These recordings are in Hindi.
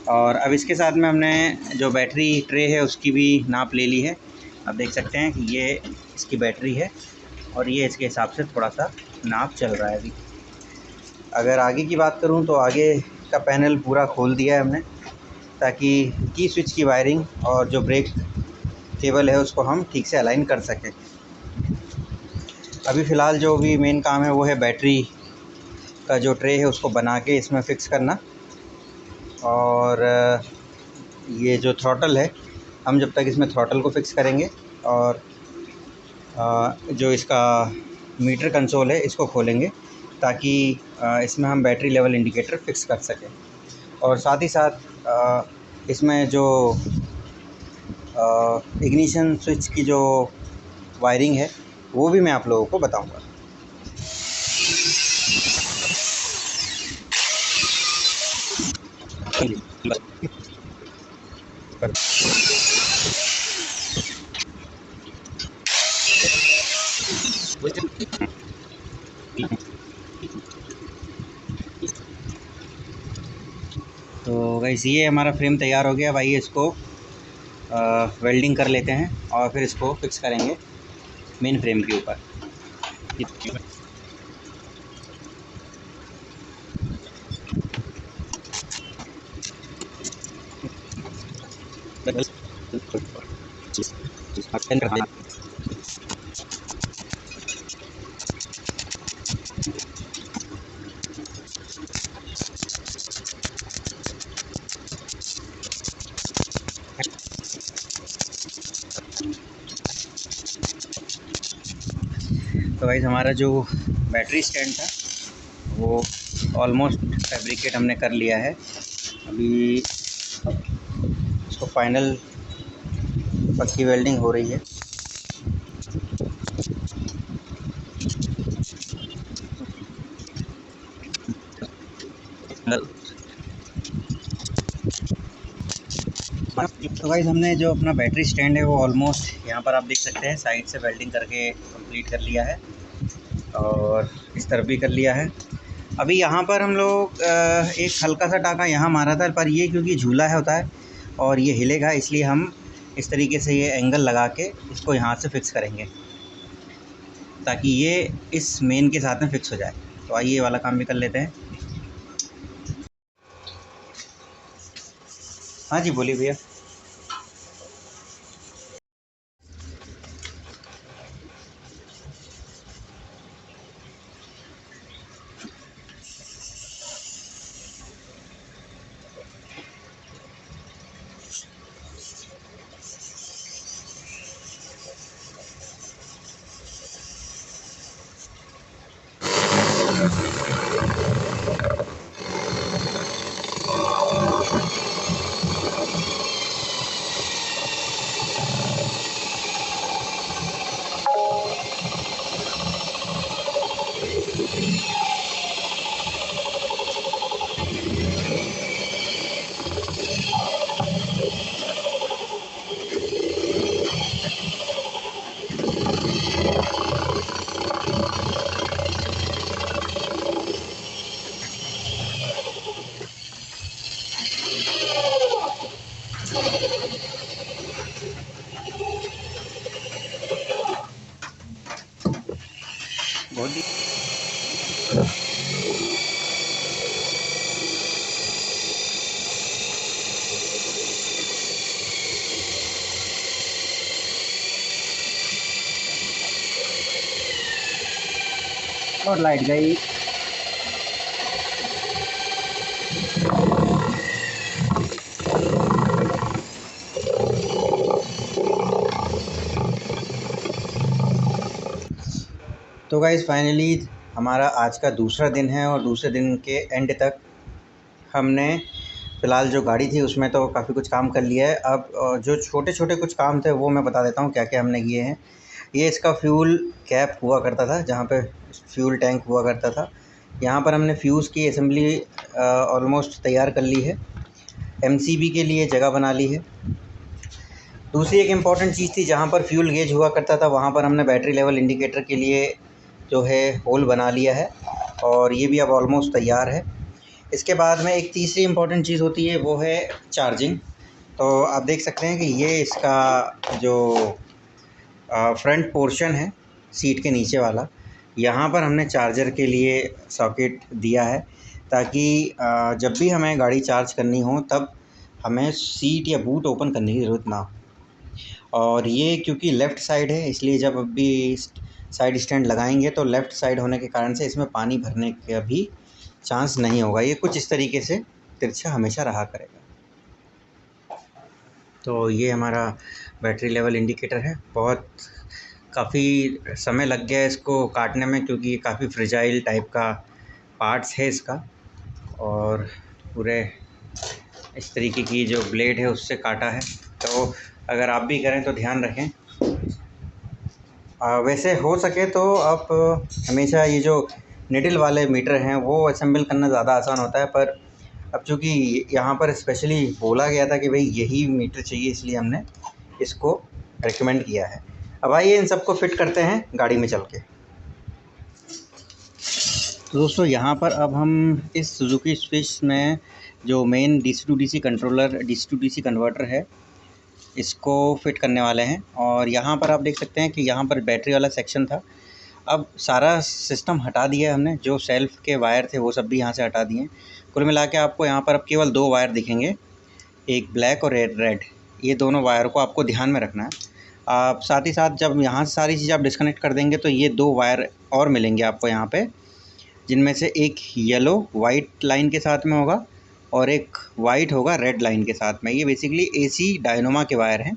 और अब इसके साथ में हमने जो बैटरी ट्रे है उसकी भी नाप ले ली है। आप देख सकते हैं कि ये इसकी बैटरी है और ये इसके हिसाब से थोड़ा सा नाप चल रहा है अभी। अगर आगे की बात करूं तो आगे का पैनल पूरा खोल दिया है हमने, ताकि की स्विच की वायरिंग और जो ब्रेक केबल है उसको हम ठीक से अलाइन कर सकें। अभी फ़िलहाल जो भी मेन काम है वो है बैटरी का जो ट्रे है उसको बना के इसमें फ़िक्स करना। और ये जो थ्रॉटल है, हम जब तक इसमें थ्रॉटल को फ़िक्स करेंगे और जो इसका मीटर कंसोल है इसको खोलेंगे, ताकि इसमें हम बैटरी लेवल इंडिकेटर फ़िक्स कर सकें। और साथ ही साथ इसमें जो इग्निशन स्विच की जो वायरिंग है वो भी मैं आप लोगों को बताऊंगा। तो गाइस ये हमारा फ्रेम तैयार हो गया। भाई इसको वेल्डिंग कर लेते हैं और फिर इसको फिक्स करेंगे मेन फ्रेम के ऊपर। तो गाइस हमारा जो बैटरी स्टैंड था वो ऑलमोस्ट फैब्रिकेट हमने कर लिया है। अभी इसको फाइनल पक्की वेल्डिंग हो रही है। तो गाइस हमने जो अपना बैटरी स्टैंड है वो ऑलमोस्ट यहाँ पर आप देख सकते हैं साइड से वेल्डिंग करके कंप्लीट कर लिया है और इस तरफ भी कर लिया है। अभी यहाँ पर हम लोग एक हल्का सा टाँका यहाँ मारा था, पर ये क्योंकि झूला है होता है और ये हिलेगा, इसलिए हम इस तरीके से ये एंगल लगा के इसको यहाँ से फिक्स करेंगे ताकि ये इस मेन के साथ में फिक्स हो जाए। तो आइए ये वाला काम भी कर लेते हैं। हाँ जी बोलिए भैया। बहुत ही और लाइट गई। तो गाइस फाइनली हमारा आज का दूसरा दिन है और दूसरे दिन के एंड तक हमने फ़िलहाल जो गाड़ी थी उसमें तो काफ़ी कुछ काम कर लिया है। अब जो छोटे छोटे कुछ काम थे वो मैं बता देता हूँ क्या क्या हमने किए हैं। ये इसका फ्यूल कैप हुआ करता था, जहाँ पे फ्यूल टैंक हुआ करता था, यहाँ पर हमने फ्यूज़ की असेंबली ऑलमोस्ट तैयार कर ली है। एमसीबी के लिए जगह बना ली है। दूसरी एक इम्पॉर्टेंट चीज़ थी, जहाँ पर फ्यूल गेज हुआ करता था वहाँ पर हमने बैटरी लेवल इंडिकेटर के लिए जो है होल बना लिया है और ये भी अब ऑलमोस्ट तैयार है। इसके बाद में एक तीसरी इम्पॉर्टेंट चीज़ होती है, वो है चार्जिंग। तो आप देख सकते हैं कि ये इसका जो फ्रंट पोर्शन है सीट के नीचे वाला, यहाँ पर हमने चार्जर के लिए सॉकेट दिया है, ताकि जब भी हमें गाड़ी चार्ज करनी हो तब हमें सीट या बूट ओपन करने की ज़रूरत ना हो। और ये क्योंकि लेफ़्ट साइड है, इसलिए जब भी साइड स्टैंड लगाएंगे तो लेफ़्ट साइड होने के कारण से इसमें पानी भरने का भी चांस नहीं होगा। ये कुछ इस तरीके से तिरछा हमेशा रहा करेगा। तो ये हमारा बैटरी लेवल इंडिकेटर है। बहुत काफ़ी समय लग गया इसको काटने में, क्योंकि ये काफ़ी फ्रेजाइल टाइप का पार्ट्स है इसका, और पूरे इस तरीके की जो ब्लेड है उससे काटा है। तो अगर आप भी करें तो ध्यान रखें। वैसे हो सके तो आप हमेशा ये जो निडल वाले मीटर हैं वो असेंबल करना ज़्यादा आसान होता है, पर अब चूँकि यहाँ पर स्पेशली बोला गया था कि भाई यही मीटर चाहिए, इसलिए हमने इसको रिकमेंड किया है। अब आइए इन सबको फिट करते हैं गाड़ी में चल के। तो दोस्तों यहाँ पर अब हम इस सुजुकी स्विफ्ट में जो main DC to DC controller, DC to DC converter है, इसको फिट करने वाले हैं। और यहाँ पर आप देख सकते हैं कि यहाँ पर बैटरी वाला सेक्शन था, अब सारा सिस्टम हटा दिया है हमने। जो सेल्फ के वायर थे वो सब भी यहाँ से हटा दिए। कुल मिला के आपको यहाँ पर अब केवल 2 वायर दिखेंगे, एक ब्लैक और रेड। ये दोनों वायर को आपको ध्यान में रखना है। आप साथ ही साथ जब यहाँ से सारी चीज़ आप डिस्कनेक्ट कर देंगे तो ये 2 वायर और मिलेंगे आपको यहाँ पे, जिनमें से एक येलो वाइट लाइन के साथ में होगा और एक वाइट होगा रेड लाइन के साथ में। ये बेसिकली AC डायनोमा के वायर हैं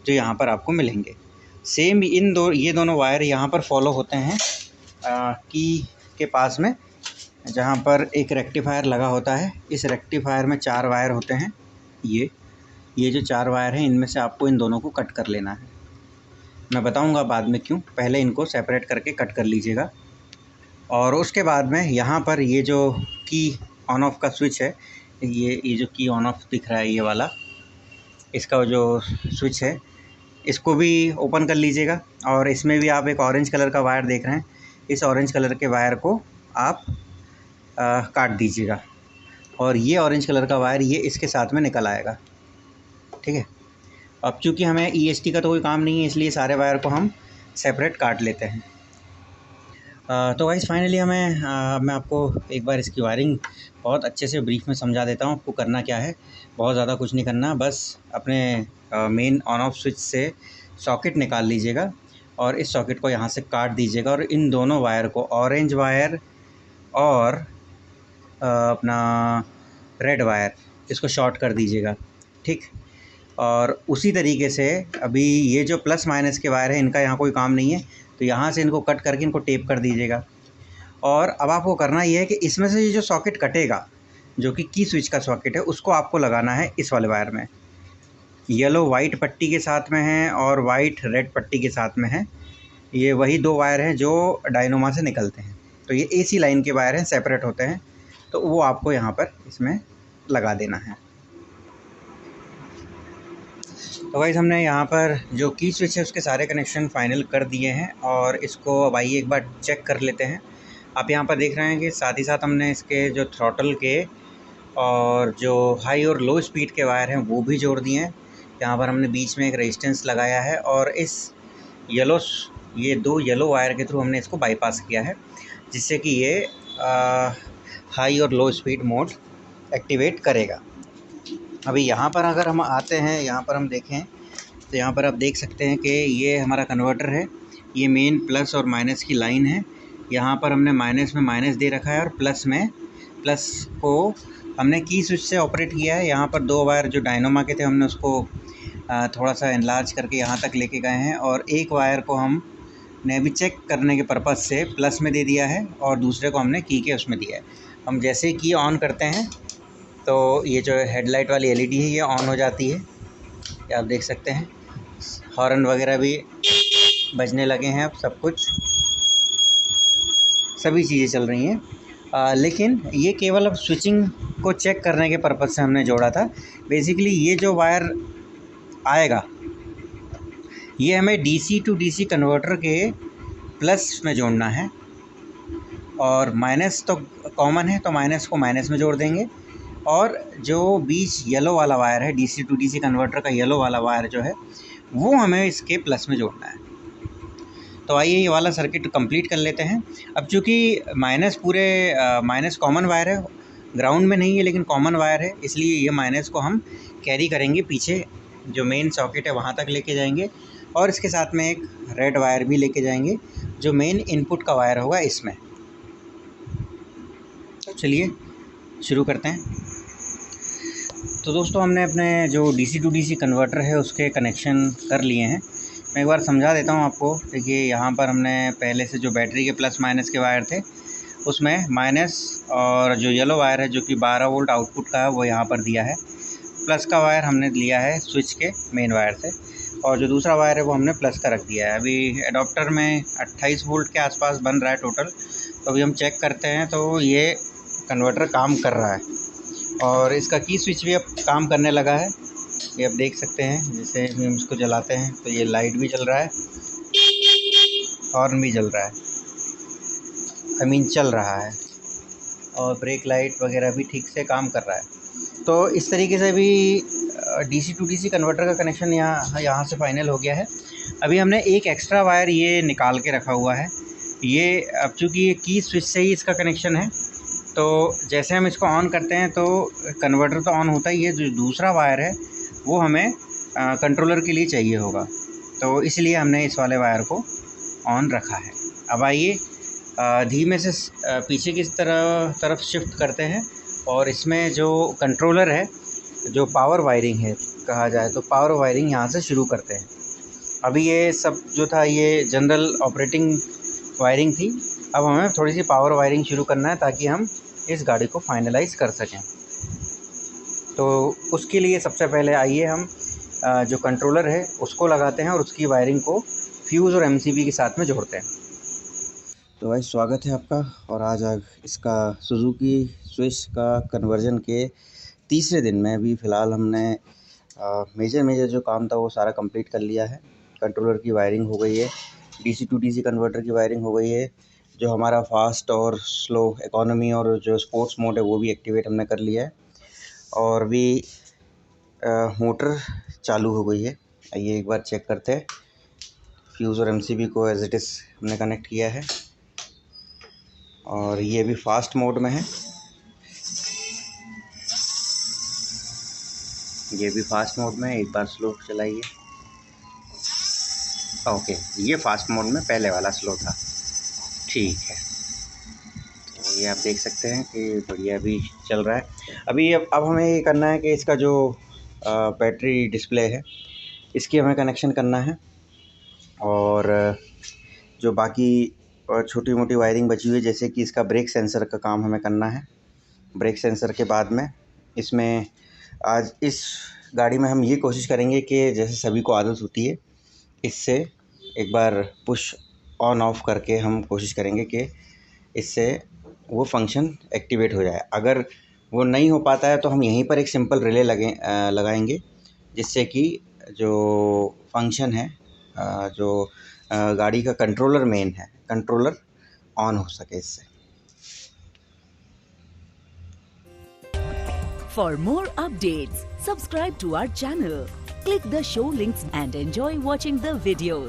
जो यहाँ पर आपको मिलेंगे। सेम ये दोनों वायर यहाँ पर फॉलो होते हैं की के पास में, जहाँ पर एक रेक्टिफायर लगा होता है। इस रेक्टिफायर में 4 वायर होते हैं। ये जो 4 वायर हैं, इनमें से आपको इन दोनों को कट कर लेना है। मैं बताऊंगा बाद में क्यों, पहले इनको सेपरेट करके कट कर लीजिएगा। और उसके बाद में यहाँ पर ये जो की ऑन ऑफ का स्विच है, ये जो की ऑन ऑफ दिख रहा है ये वाला, इसका जो स्विच है इसको भी ओपन कर लीजिएगा। और इसमें भी आप एक ऑरेंज कलर का वायर देख रहे हैं, इस ऑरेंज कलर के वायर को आप काट दीजिएगा, और ये ऑरेंज कलर का वायर ये इसके साथ में निकल आएगा। ठीक है। अब चूँकि हमें EST का तो कोई काम नहीं है, इसलिए सारे वायर को हम सेपरेट काट लेते हैं। तो गाइस फाइनली मैं आपको एक बार इसकी वायरिंग बहुत अच्छे से ब्रीफ में समझा देता हूँ। आपको करना क्या है, बहुत ज़्यादा कुछ नहीं करना, बस अपने मेन ऑन ऑफ स्विच से सॉकेट निकाल लीजिएगा और इस सॉकेट को यहाँ से काट दीजिएगा, और इन दोनों वायर को, ऑरेंज वायर और अपना रेड वायर, इसको शॉर्ट कर दीजिएगा। ठीक। और उसी तरीके से अभी ये जो प्लस माइनस के वायर हैं, इनका यहाँ कोई काम नहीं है, तो यहाँ से इनको कट करके इनको टेप कर दीजिएगा। और अब आपको करना ये है कि इसमें से ये जो सॉकेट कटेगा, जो कि की स्विच का सॉकेट है, उसको आपको लगाना है इस वाले वायर में। येलो वाइट पट्टी के साथ में है और वाइट रेड पट्टी के साथ में है। ये वही 2 वायर हैं जो डायनोमा से निकलते हैं। तो ये AC लाइन के वायर हैं, सेपरेट होते हैं, तो वो आपको यहाँ पर इसमें लगा देना है। तो गाइस हमने यहाँ पर जो की स्विच है उसके सारे कनेक्शन फाइनल कर दिए हैं, और इसको अब आइए एक बार चेक कर लेते हैं। आप यहाँ पर देख रहे हैं कि साथ ही साथ हमने इसके जो थ्रॉटल के और जो हाई और लो स्पीड के वायर हैं वो भी जोड़ दिए हैं। यहाँ पर हमने बीच में एक रेजिस्टेंस लगाया है, और ये 2 येलो वायर के थ्रू हमने इसको बाईपास किया है, जिससे कि ये हाई और लो स्पीड मोड एक्टिवेट करेगा। अभी यहाँ पर अगर हम आते हैं, यहाँ पर हम देखें तो यहाँ पर आप देख सकते हैं कि ये हमारा कन्वर्टर है। ये मेन प्लस और माइनस की लाइन है। यहाँ पर हमने माइनस में माइनस दे रखा है और प्लस में प्लस को हमने की स्विच से ऑपरेट किया है। यहाँ पर 2 वायर जो डायनोमा के थे हमने उसको थोड़ा सा एनलार्ज करके यहाँ तक लेके गए हैं, और एक वायर को हमने अभी चेक करने के पर्पज़ से प्लस में दे दिया है और दूसरे को हमने की के उसमें दिया है। हम जैसे की ऑन करते हैं तो ये जो हेडलाइट वाली LED है ये ऑन हो जाती है। ये आप देख सकते हैं, हॉर्न वगैरह भी बजने लगे हैं, अब सभी चीज़ें चल रही हैं। लेकिन ये केवल अब स्विचिंग को चेक करने के पर्पज़ से हमने जोड़ा था। बेसिकली ये जो वायर आएगा ये हमें DC टू DC कन्वर्टर के प्लस में जोड़ना है, और माइनस तो कॉमन है तो माइनस को माइनस में जोड़ देंगे, और जो बीच येलो वाला वायर है, डीसी टू डीसी कन्वर्टर का येलो वाला वायर जो है वो हमें इसके प्लस में जोड़ना है। तो आइए ये वाला सर्किट कंप्लीट कर लेते हैं। अब चूँकि माइनस पूरे माइनस कॉमन वायर है, ग्राउंड में नहीं है लेकिन कॉमन वायर है, इसलिए ये माइनस को हम कैरी करेंगे पीछे जो मेन सॉकेट है वहाँ तक लेके जाएंगे, और इसके साथ में एक रेड वायर भी लेके जाएंगे जो मेन इनपुट का वायर होगा इसमें। तो चलिए शुरू करते हैं। तो दोस्तों हमने अपने जो डीसी टू डीसी कन्वर्टर है उसके कनेक्शन कर लिए हैं। मैं एक बार समझा देता हूँ आपको। देखिए यहाँ पर हमने पहले से जो बैटरी के प्लस माइनस के वायर थे उसमें माइनस, और जो येलो वायर है जो कि 12 वोल्ट आउटपुट का है वो यहाँ पर दिया है। प्लस का वायर हमने लिया है स्विच के मेन वायर से, और जो दूसरा वायर है वो हमने प्लस का रख दिया है। अभी एडॉप्टर में 28 वोल्ट के आसपास बन रहा है टोटल। तो अभी हम चेक करते हैं, तो ये कन्वर्टर काम कर रहा है और इसका की स्विच भी अब काम करने लगा है। ये आप देख सकते हैं, जैसे हम इसको जलाते हैं तो ये लाइट भी जल रहा है, हॉर्न भी जल रहा है, चल रहा है, और ब्रेक लाइट वगैरह भी ठीक से काम कर रहा है। तो इस तरीके से भी डीसी टू डीसी कन्वर्टर का कनेक्शन यहाँ से फाइनल हो गया है। अभी हमने एक एक्स्ट्रा वायर ये निकाल के रखा हुआ है। ये अब चूँकि ये की स्विच से ही इसका कनेक्शन है, तो जैसे हम इसको ऑन करते हैं तो कन्वर्टर तो ऑन होता ही है, जो दूसरा वायर है वो हमें कंट्रोलर के लिए चाहिए होगा, तो इसलिए हमने इस वाले वायर को ऑन रखा है। अब आइए धीमे से पीछे की तरफ शिफ्ट करते हैं, और इसमें जो कंट्रोलर है, जो पावर वायरिंग है कहा जाए तो पावर वायरिंग यहाँ से शुरू करते हैं। अभी ये सब जो था ये जनरल ऑपरेटिंग वायरिंग थी। अब हमें थोड़ी सी पावर वायरिंग शुरू करना है ताकि हम इस गाड़ी को फाइनलाइज़ कर सकें। तो उसके लिए सबसे पहले आइए हम जो कंट्रोलर है उसको लगाते हैं और उसकी वायरिंग को फ्यूज़ और एमसीबी के साथ में जोड़ते हैं। तो भाई स्वागत है आपका, और आज इसका सुजुकी स्विफ्ट का कन्वर्जन के तीसरे दिन में अभी फ़िलहाल हमने मेजर जो काम था वो सारा कंप्लीट कर लिया है। कंट्रोलर की वायरिंग हो गई है, डीसी टू डीसी कन्वर्टर की वायरिंग हो गई है, जो हमारा फास्ट और स्लो इकोनॉमी और जो स्पोर्ट्स मोड है वो भी एक्टिवेट हमने कर लिया है, और भी मोटर चालू हो गई है। आइए एक बार चेक करते हैं। फ्यूज़ और एमसीबी को एज इट इज़ हमने कनेक्ट किया है, और ये भी फास्ट मोड में है, ये भी फास्ट मोड में है। एक बार स्लो चलाइए। ओके, ये फास्ट मोड में, पहले वाला स्लो था, ठीक है। तो ये आप देख सकते हैं कि बढ़िया भी चल रहा है। अभी अब हमें ये करना है कि इसका जो बैटरी डिस्प्ले है इसकी हमें कनेक्शन करना है, और जो बाकी छोटी मोटी वायरिंग बची हुई है, जैसे कि इसका ब्रेक सेंसर का काम हमें करना है। ब्रेक सेंसर के बाद में इसमें आज इस गाड़ी में हम ये कोशिश करेंगे कि जैसे सभी को आदत होती है, इससे एक बार पुश ऑन ऑफ करके हम कोशिश करेंगे कि इससे वो फंक्शन एक्टिवेट हो जाए। अगर वो नहीं हो पाता है तो हम यहीं पर एक सिंपल रिले लगाएंगे, जिससे कि जो फंक्शन है, जो गाड़ी का कंट्रोलर मेन है, कंट्रोलर ऑन हो सके इससे। For more updates, subscribe to our channel, click the show links and enjoy watching the videos.